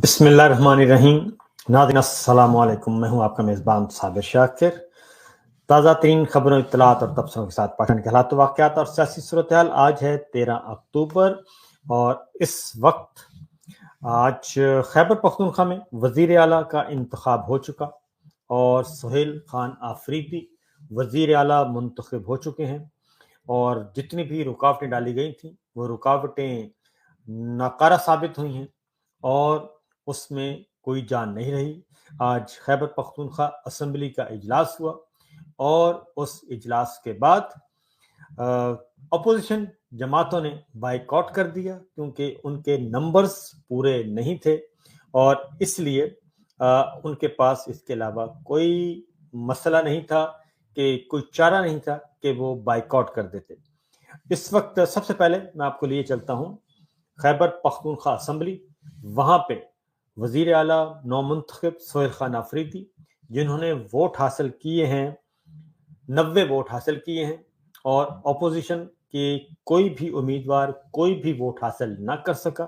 بسم اللہ الرحمن الرحیم. ناظرین السلام علیکم. میں ہوں آپ کا میزبان صابر شاکر. تازہ ترین خبروں، اطلاعات اور تبصروں کے ساتھ پاکستان کے حالات، واقعات اور سیاسی صورتحال. آج ہے 13 اکتوبر اور اس وقت آج خیبر پختونخوا میں وزیر اعلیٰ کا انتخاب ہو چکا اور سہیل خان آفریدی وزیر اعلیٰ منتخب ہو چکے ہیں. اور جتنی بھی رکاوٹیں ڈالی گئی تھیں وہ رکاوٹیں ناکارہ ثابت ہوئی ہیں اور اس میں کوئی جان نہیں رہی. آج خیبر پختونخوا اسمبلی کا اجلاس ہوا اور اس اجلاس کے بعد اپوزیشن جماعتوں نے بائیکاٹ کر دیا کیونکہ ان کے نمبرز پورے نہیں تھے اور اس لیے ان کے پاس اس کے علاوہ کوئی مسئلہ نہیں تھا کہ کوئی چارہ نہیں تھا کہ وہ بائیکاٹ کر دیتے. اس وقت سب سے پہلے میں آپ کو لیے چلتا ہوں خیبر پختونخوا اسمبلی. وہاں پہ وزیر اعلیٰ نومنتخب سہیل خان آفریدی جنہوں نے ووٹ حاصل کیے ہیں 90 ووٹ حاصل کیے ہیں اور اپوزیشن کے کوئی بھی امیدوار کوئی بھی ووٹ حاصل نہ کر سکا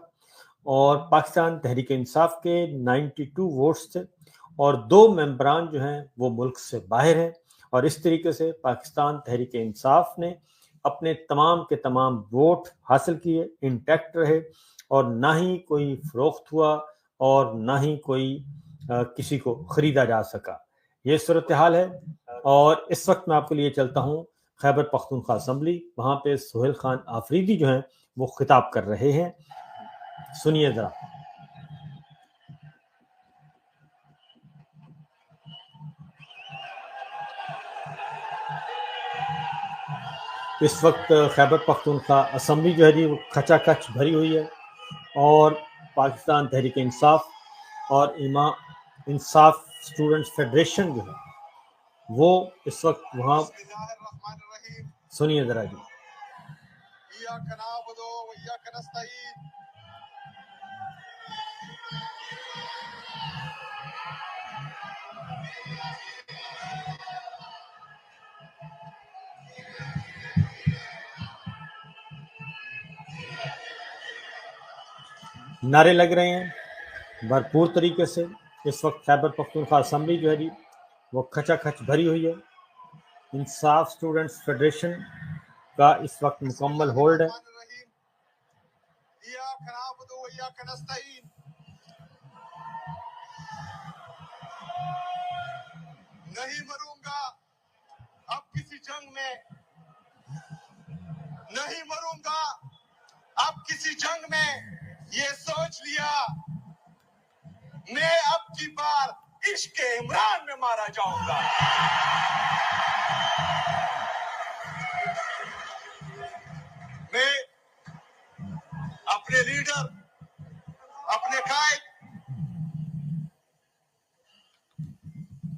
اور پاکستان تحریک انصاف کے 92 ووٹس تھے اور 2 ممبران جو ہیں وہ ملک سے باہر ہیں. اور اس طریقے سے پاکستان تحریک انصاف نے اپنے تمام کے تمام ووٹ حاصل کیے، انٹیکٹ رہے اور نہ ہی کوئی فروخت ہوا اور نہ ہی کوئی کسی کو خریدا جا سکا. یہ صورتحال ہے اور اس وقت میں آپ کو لیے چلتا ہوں خیبر پختونخوا اسمبلی. وہاں پہ سہیل خان آفریدی جو ہیں وہ خطاب کر رہے ہیں. سنیے ذرا. اس وقت خیبر پختونخوا اسمبلی جو ہے جی وہ کھچا کھچ بھری ہوئی ہے اور پاکستان تحریک انصاف اور انصاف اسٹوڈنٹس فیڈریشن جو ہے وہ اس وقت وہاں. سنیے ذرا جی. نعرے لگ رہے ہیں بھرپور طریقے سے. اس وقت خیبر پختونخوا اسمبلی جو ہے جی وہ کھچا کھچ بھری ہوئی ہے. انصاف اسٹوڈنٹس فیڈریشن کا اس وقت مکمل ہولڈ ہے. نہیں مروں گا اب کسی جنگ میں، نہیں مروں گا اب کسی جنگ میں، یہ سوچ لیا میں اب کی بار عشق عمران میں مارا جاؤں گا. میں اپنے لیڈر، اپنے قائد،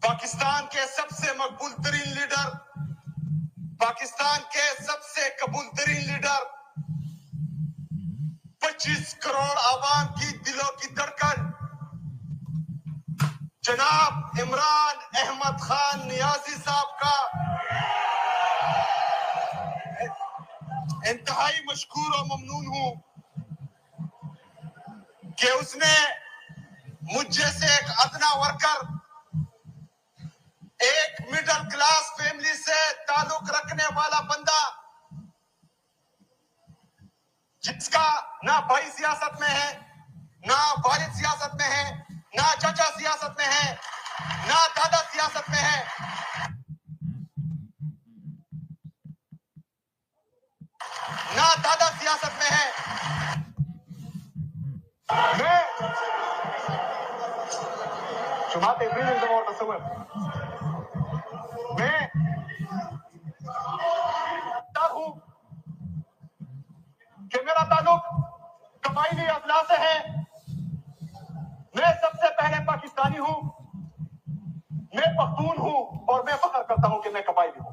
پاکستان کے سب سے مقبول ترین لیڈر، پاکستان کے سب سے قبول ترین لیڈر، 25 کروڑ عوام کی دلوں کی دھڑکن جناب عمران احمد خان نیازی صاحب کا انتہائی مشکور و ممنون ہوں کہ اس نے مجھ جیسے ایک ادنا ورکر، ایک مڈل کلاس فیملی سے تعلق رکھنے والا بندہ جس کا نہ بھائی سیاست میں ہے، نہ والد سیاست میں ہے، نہ چچا سیاست میں ہے، نہ دادا سیاست میں ہے، نہ دادا سیاست میں ہے. میں شماتے بیرن زمور تصور میں ہوں کہ میرا تعلق قبائلی اضلاع سے ہے. میں سب سے پہلے پاکستانی ہوں، میں پختون ہوں اور میں فخر کرتا ہوں کہ میں قبائلی ہوں.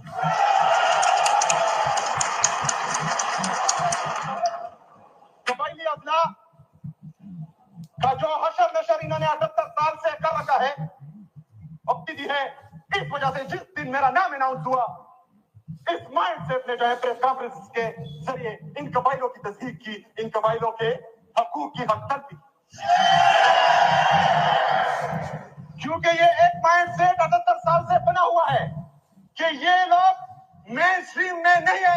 قبائلی اضلاع کا جو حشر نشر انہوں نے 78 سال سے کر رکھا ہے ابتدی ہے. اس وجہ سے جس دن میرا نام اناؤنس ہوا اس مائنڈ سیٹ نے جو ہے پریس کانفرنس کے ذریعے ان قبائلوں کی تصدیق کی، ان قبائلوں کے حقوق کی حق تلفی.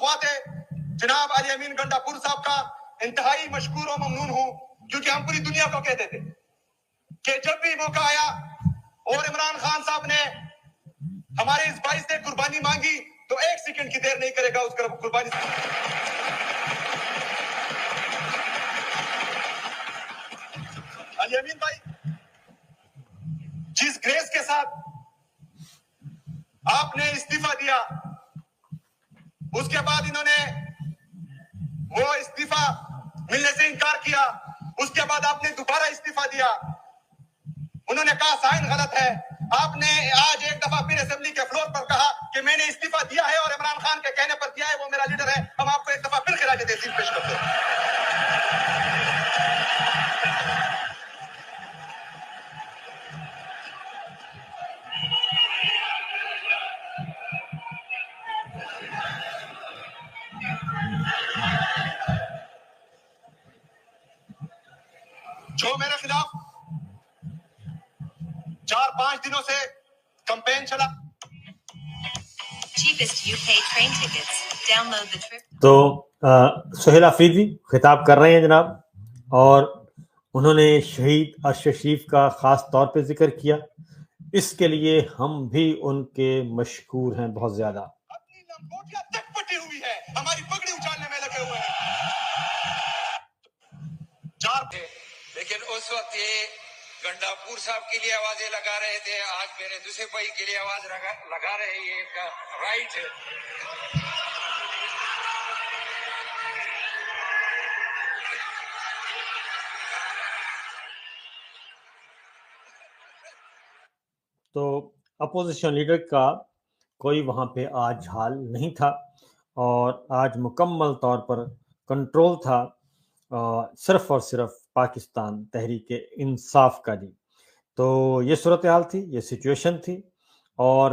پختونخوا تھے جناب علی امین گنڈا پور صاحب کا انتہائی مشکور و ممنون ہوں، کیونکہ ہم پوری دنیا کو کہتے تھے کہ جب بھی موقع آیا اور عمران خان صاحب نے ہمارے اس بھائی سے قربانی مانگی تو ایک سیکنڈ کی دیر نہیں کرے گا اس کا قربانی علی امین بھائی جس گریس کے ساتھ آپ نے استعفیٰ دیا، اس کے بعد انہوں نے وہ استعفیٰ ملنے سے انکار کیا، اس کے بعد آپ نے دوبارہ استعفیٰ دیا، انہوں نے کہا سائن غلط ہے، آپ نے آج ایک دفعہ پھر اسمبلی کے فلور پر کہا کہ میں نے استعفیٰ دیا ہے اور عمران خان کے کہنے پر دیا ہے، وہ میرا لیڈر ہے، ہم آپ کو ایک دفعہ پھر خراج تحسین پیش کرتے ہیں۔ جو میرے خلاف 4-5 دنوں سے کمپین چلا، Cheapest UK train tickets. Download the trip. تو سہیل آفریدی خطاب کر رہے ہیں جناب، اور انہوں نے شہید ارشد شریف کا خاص طور پہ ذکر کیا، اس کے لیے ہم بھی ان کے مشکور ہیں بہت زیادہ۔ اپنی لمگوٹیاں تک پٹی ہوئی ہے، ہماری پگڑی اچھالنے میں لگے ہوئے ہیں۔ لیکن اس وقت یہ گنڈا پور صاحب کے لیے آوازیں لگا رہے تھے، آج میرے دوسرے بھائی کے لیے آواز لگا رہے ہیں، یہ ان کا رائٹ ہے۔ تو اپوزیشن لیڈر کا کوئی وہاں پہ آج حال نہیں تھا، اور آج مکمل طور پر کنٹرول تھا صرف اور صرف پاکستان تحریک انصاف کا۔ جی تو یہ صورتحال تھی، یہ سچویشن تھی، اور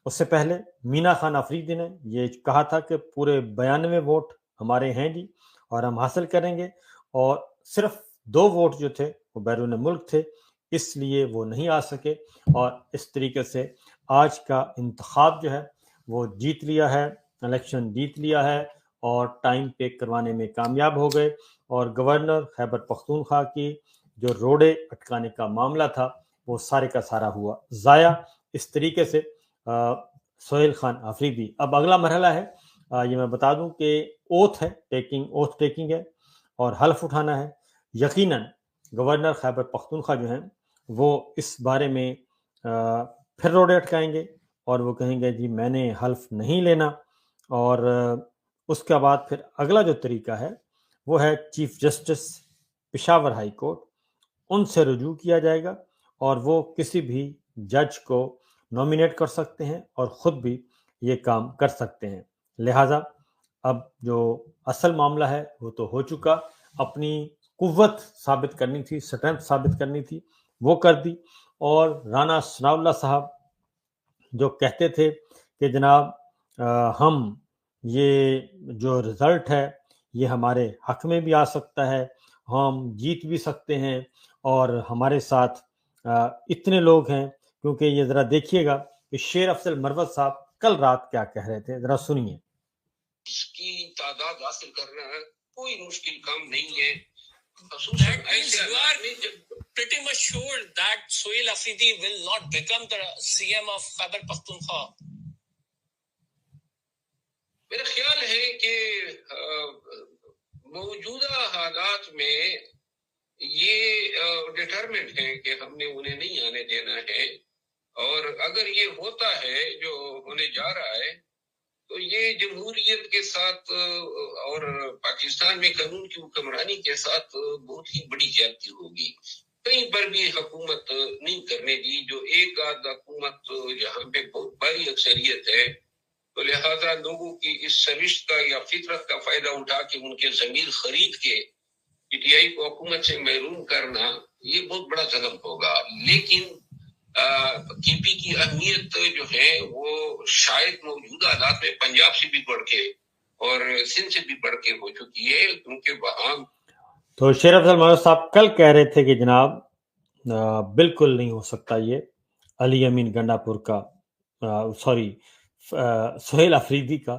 اس سے پہلے مینا خان آفریدی نے یہ کہا تھا کہ پورے 92 ووٹ ہمارے ہیں جی، اور ہم حاصل کریں گے، اور صرف 2 ووٹ جو تھے وہ بیرون ملک تھے، اس لیے وہ نہیں آ سکے، اور اس طریقے سے آج کا انتخاب جو ہے وہ جیت لیا ہے، الیکشن جیت لیا ہے، اور ٹائم پہ کروانے میں کامیاب ہو گئے، اور گورنر خیبر پختونخوا کی جو روڑے اٹکانے کا معاملہ تھا وہ سارے کا سارا ہوا ضائع۔ اس طریقے سے سہیل خان آفریدی، اب اگلا مرحلہ ہے، یہ میں بتا دوں کہ اوتھ ہے، اوتھ ٹیکنگ ہے، اور حلف اٹھانا ہے۔ یقیناً گورنر خیبر پختونخوا جو ہیں وہ اس بارے میں پھر روڑے اٹکائیں گے، اور وہ کہیں گے جی میں نے حلف نہیں لینا، اور اس کے بعد پھر اگلا جو طریقہ ہے وہ ہے chief justice Peshawar high court, ان سے رجوع کیا جائے گا، اور وہ کسی بھی جج کو نومینیٹ کر سکتے ہیں اور خود بھی یہ کام کر سکتے ہیں۔ لہٰذا اب جو اصل معاملہ ہے وہ تو ہو چکا، اپنی قوت ثابت کرنی تھی، اسٹرینتھ ثابت کرنی تھی، وہ کر دی۔ اور رانا ثناء اللہ صاحب جو کہتے تھے کہ جناب ہم یہ جو رزلٹ ہے یہ ہمارے حق میں بھی آ سکتا ہے، ہم جیت بھی سکتے ہیں، اور ہمارے ساتھ اتنے لوگ ہیں، کیونکہ یہ ذرا دیکھیے گا کہ شیر افضل مروت صاحب کل رات کیا کہہ رہے تھے، ذرا سنیے۔ اس کی تعداد حاصل کرنا کوئی مشکل کام نہیں ہے۔ That means you are pretty much sure that Sohail Afridi will not become the CM of Khyber Pakhtunkhwa. میرا خیال ہے کہ موجودہ حالات میں یہ ڈٹرمنٹ ہے کہ ہم نے انہیں نہیں آنے دینا ہے، اور اگر یہ ہوتا ہے جو ہونے جا رہا ہے تو یہ جمہوریت کے ساتھ اور پاکستان میں قانون کی حکمرانی کے ساتھ بہت ہی بڑی زیادتی ہوگی۔ کہیں پر بھی حکومت نہیں کرنے دی، جو ایک آدھ حکومت جہاں پہ بہت بڑی اکثریت ہے، تو لہذا لوگوں کی اس سرشت کا یا فطرت کا فائدہ اٹھا کے ان کے ضمیر خرید کے پی ٹی آئی کو حکومت سے محروم کرنا یہ بہت بڑا ظلم ہوگا۔ لیکن کے پی کی اہمیت جو ہے وہ شاید موجودہ حالات میں پنجاب سے بھی بڑھ کے اور سندھ سے بھی بڑھ کے ہو چکی ہے، کیونکہ وہاں تو شیر افضل مروت صاحب کل کہہ رہے تھے کہ جناب بالکل نہیں ہو سکتا یہ علی امین گنڈا پور کا سہیل آفریدی کا